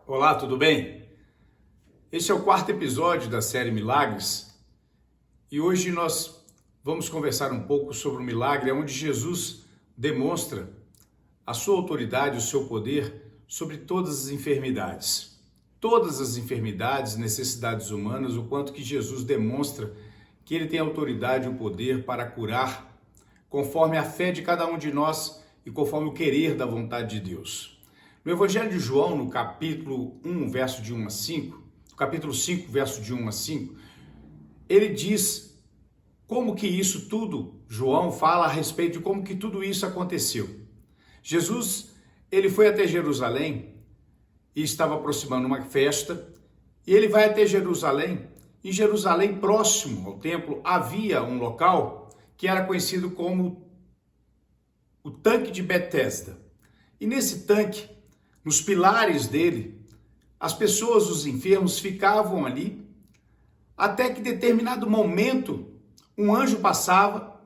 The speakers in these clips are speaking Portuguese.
Olá, tudo bem? Este é o quarto episódio da série Milagres e hoje nós vamos conversar um pouco sobre o milagre onde Jesus demonstra a sua autoridade, o seu poder sobre todas as enfermidades. Todas as enfermidades, necessidades humanas, o quanto que Jesus demonstra que ele tem autoridade e o poder para curar conforme a fé de cada um de nós e conforme o querer da vontade de Deus. No Evangelho de João, no capítulo 1, verso de 1 a 5, capítulo 5, verso de 1 a 5, ele diz como que isso tudo, João fala a respeito de como que tudo isso aconteceu. Jesus, ele foi até Jerusalém e estava aproximando uma festa, e ele vai até Jerusalém. Em Jerusalém, próximo ao templo, havia um local que era conhecido como o tanque de Betesda. E nesse tanque, nos pilares dele, as pessoas, os enfermos, ficavam ali, até que em determinado momento, um anjo passava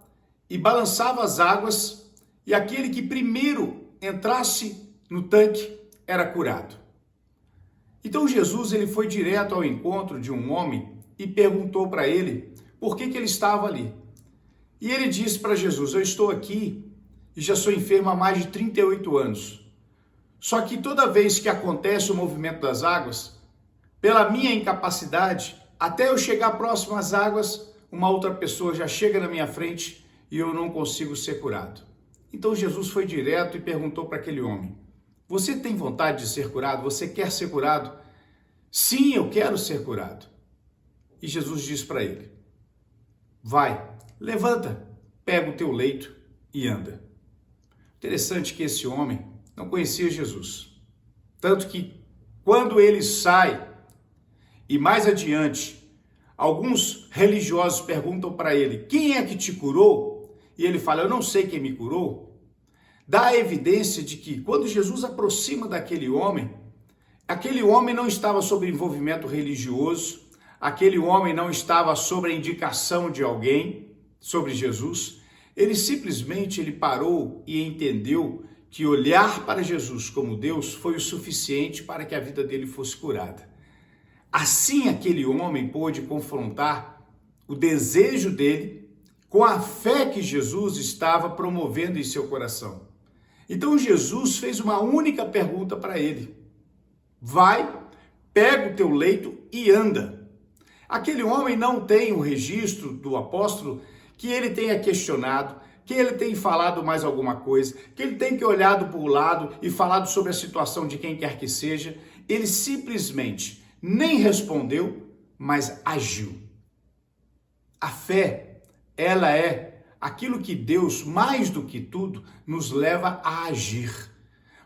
e balançava as águas, e aquele que primeiro entrasse no tanque era curado. Então Jesus ele foi direto ao encontro de um homem e perguntou para ele por que ele estava ali. E ele disse para Jesus: eu estou aqui e já sou enfermo há mais de 38 anos. Só que toda vez que acontece o movimento das águas, pela minha incapacidade, até eu chegar próximo às águas, uma outra pessoa já chega na minha frente e eu não consigo ser curado. Então Jesus foi direto e perguntou para aquele homem: você tem vontade de ser curado? Você quer ser curado? Sim, eu quero ser curado. E Jesus disse para ele: vai, levanta, pega o teu leito e anda. Interessante que esse homem não conhecia Jesus. Tanto que quando ele sai, e mais adiante, alguns religiosos perguntam para ele: quem é que te curou? E ele fala: eu não sei quem me curou. Dá a evidência de que quando Jesus aproxima daquele homem, aquele homem não estava sob envolvimento religioso, aquele homem não estava sob a indicação de alguém sobre Jesus. Ele simplesmente parou e entendeu que olhar para Jesus como Deus foi o suficiente para que a vida dele fosse curada. Assim aquele homem pôde confrontar o desejo dele com a fé que Jesus estava promovendo em seu coração. Então Jesus fez uma única pergunta para ele: vai, pega o teu leito e anda. Aquele homem não tem o registro do apóstolo que ele tenha questionado, que ele tenha falado mais alguma coisa, que ele tenha olhado para o lado e falado sobre a situação de quem quer que seja. Ele simplesmente nem respondeu, mas agiu. A fé, ela é aquilo que Deus, mais do que tudo, nos leva a agir.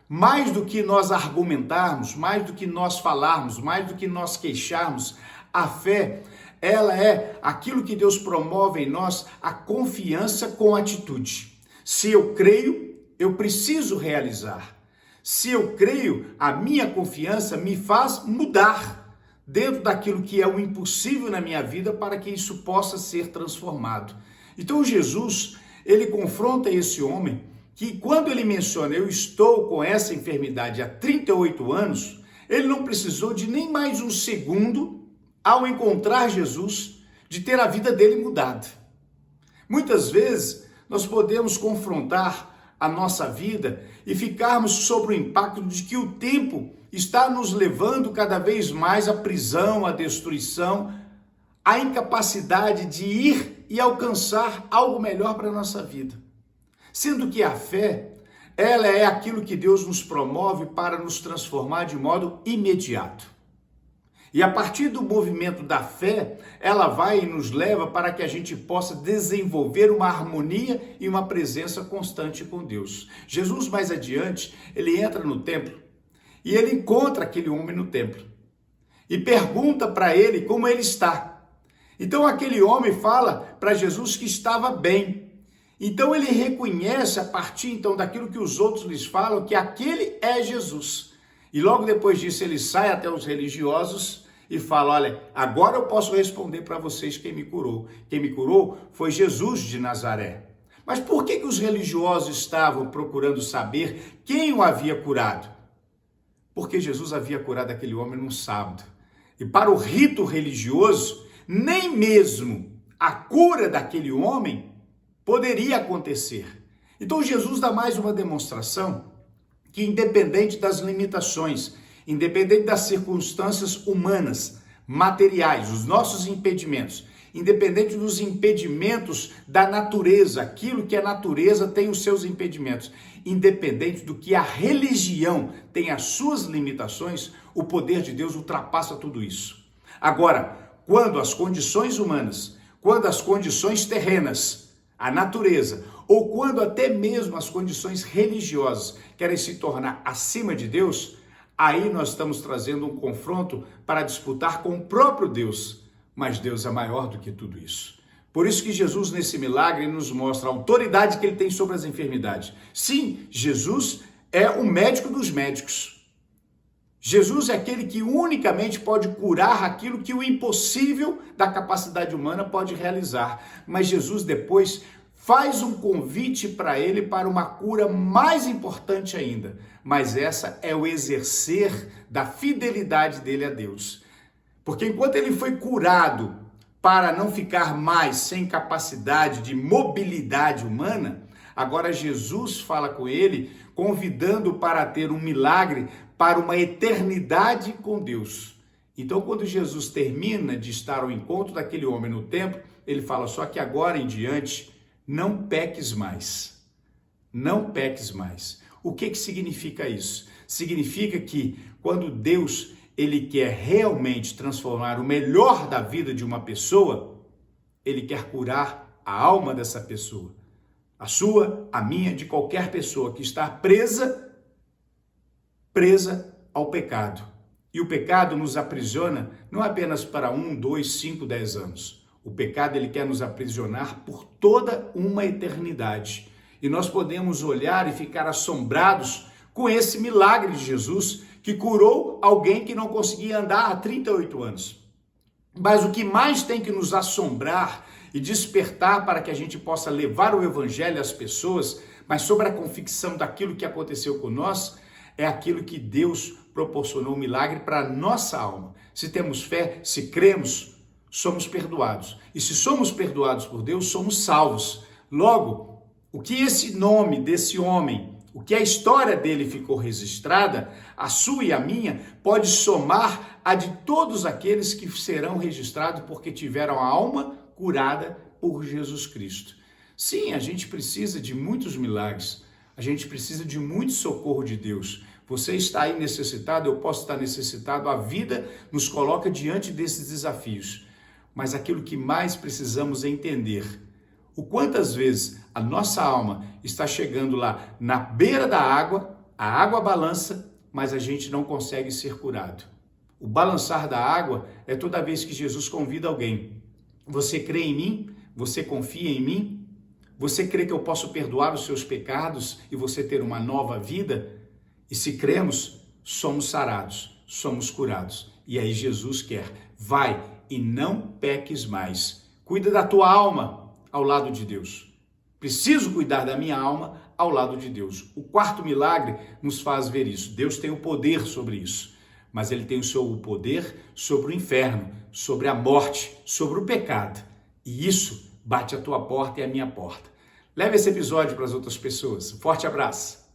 Mais do que nós argumentarmos, mais do que nós falarmos, mais do que nós queixarmos, a fé, ela é aquilo que Deus promove em nós, a confiança com atitude. Se eu creio, eu preciso realizar. Se eu creio, a minha confiança me faz mudar dentro daquilo que é o impossível na minha vida para que isso possa ser transformado. Então Jesus, ele confronta esse homem que quando ele menciona: eu estou com essa enfermidade há 38 anos, ele não precisou de nem mais um segundo ao encontrar Jesus, de ter a vida dele mudada. Muitas vezes nós podemos confrontar a nossa vida e ficarmos sob o impacto de que o tempo está nos levando cada vez mais à prisão, à destruição, à incapacidade de ir e alcançar algo melhor para a nossa vida. Sendo que a fé, ela é aquilo que Deus nos promove para nos transformar de modo imediato. E a partir do movimento da fé, ela vai e nos leva para que a gente possa desenvolver uma harmonia e uma presença constante com Deus. Jesus, mais adiante, ele entra no templo e ele encontra aquele homem no templo e pergunta para ele como ele está. Então aquele homem fala para Jesus que estava bem. Então ele reconhece a partir então daquilo que os outros lhes falam que aquele é Jesus. E logo depois disso ele sai até os religiosos e fala: olha, agora eu posso responder para vocês quem me curou. Quem me curou foi Jesus de Nazaré. Mas por que os religiosos estavam procurando saber quem o havia curado? Porque Jesus havia curado aquele homem num sábado. E para o rito religioso, nem mesmo a cura daquele homem poderia acontecer. Então Jesus dá mais uma demonstração que, independente das limitações, independente das circunstâncias humanas, materiais, os nossos impedimentos, independente dos impedimentos da natureza, aquilo que a natureza tem os seus impedimentos, independente do que a religião tem as suas limitações, o poder de Deus ultrapassa tudo isso. Agora, quando as condições humanas, quando as condições terrenas, a natureza, ou quando até mesmo as condições religiosas querem se tornar acima de Deus, aí nós estamos trazendo um confronto para disputar com o próprio Deus. Mas Deus é maior do que tudo isso. Por isso que Jesus, nesse milagre, nos mostra a autoridade que ele tem sobre as enfermidades. Sim, Jesus é o médico dos médicos. Jesus é aquele que unicamente pode curar aquilo que o impossível da capacidade humana pode realizar. Mas Jesus depois faz um convite para ele para uma cura mais importante ainda. Mas essa é o exercer da fidelidade dele a Deus. Porque enquanto ele foi curado para não ficar mais sem capacidade de mobilidade humana, agora Jesus fala com ele, convidando para ter um milagre para uma eternidade com Deus. Então, quando Jesus termina de estar ao encontro daquele homem no templo, ele fala: só que agora em diante, não peques mais. Não peques mais. O que significa isso? Significa que quando Deus ele quer realmente transformar o melhor da vida de uma pessoa, ele quer curar a alma dessa pessoa. A sua, a minha, de qualquer pessoa que está presa ao pecado. E o pecado nos aprisiona não apenas para 1, 2, 5, 10 anos. O pecado ele quer nos aprisionar por toda uma eternidade. E nós podemos olhar e ficar assombrados com esse milagre de Jesus, que curou alguém que não conseguia andar há 38 anos. Mas o que mais tem que nos assombrar e despertar para que a gente possa levar o evangelho às pessoas, mas sobre a convicção daquilo que aconteceu com nós, é aquilo que Deus proporcionou um milagre para a nossa alma. Se temos fé, se cremos, somos perdoados. E se somos perdoados por Deus, somos salvos. Logo, o que esse nome desse homem, o que a história dele ficou registrada, a sua e a minha, pode somar a de todos aqueles que serão registrados porque tiveram a alma curada por Jesus Cristo. Sim, a gente precisa de muitos milagres, a gente precisa de muito socorro de Deus. Você está aí necessitado, eu posso estar necessitado, a vida nos coloca diante desses desafios. Mas aquilo que mais precisamos é entender o quantas vezes a nossa alma está chegando lá na beira da água, a água balança, mas a gente não consegue ser curado. O balançar da água é toda vez que Jesus convida alguém. Você crê em mim? Você confia em mim? Você crê que eu posso perdoar os seus pecados e você ter uma nova vida? E se cremos, somos sarados, somos curados. E aí Jesus quer, vai e não peques mais. Cuida da tua alma ao lado de Deus. Preciso cuidar da minha alma ao lado de Deus. O quarto milagre nos faz ver isso. Deus tem o poder sobre isso, mas ele tem o seu poder sobre o inferno, sobre a morte, sobre o pecado. E isso bate a tua porta e a minha porta. Leve esse episódio para as outras pessoas. Forte abraço.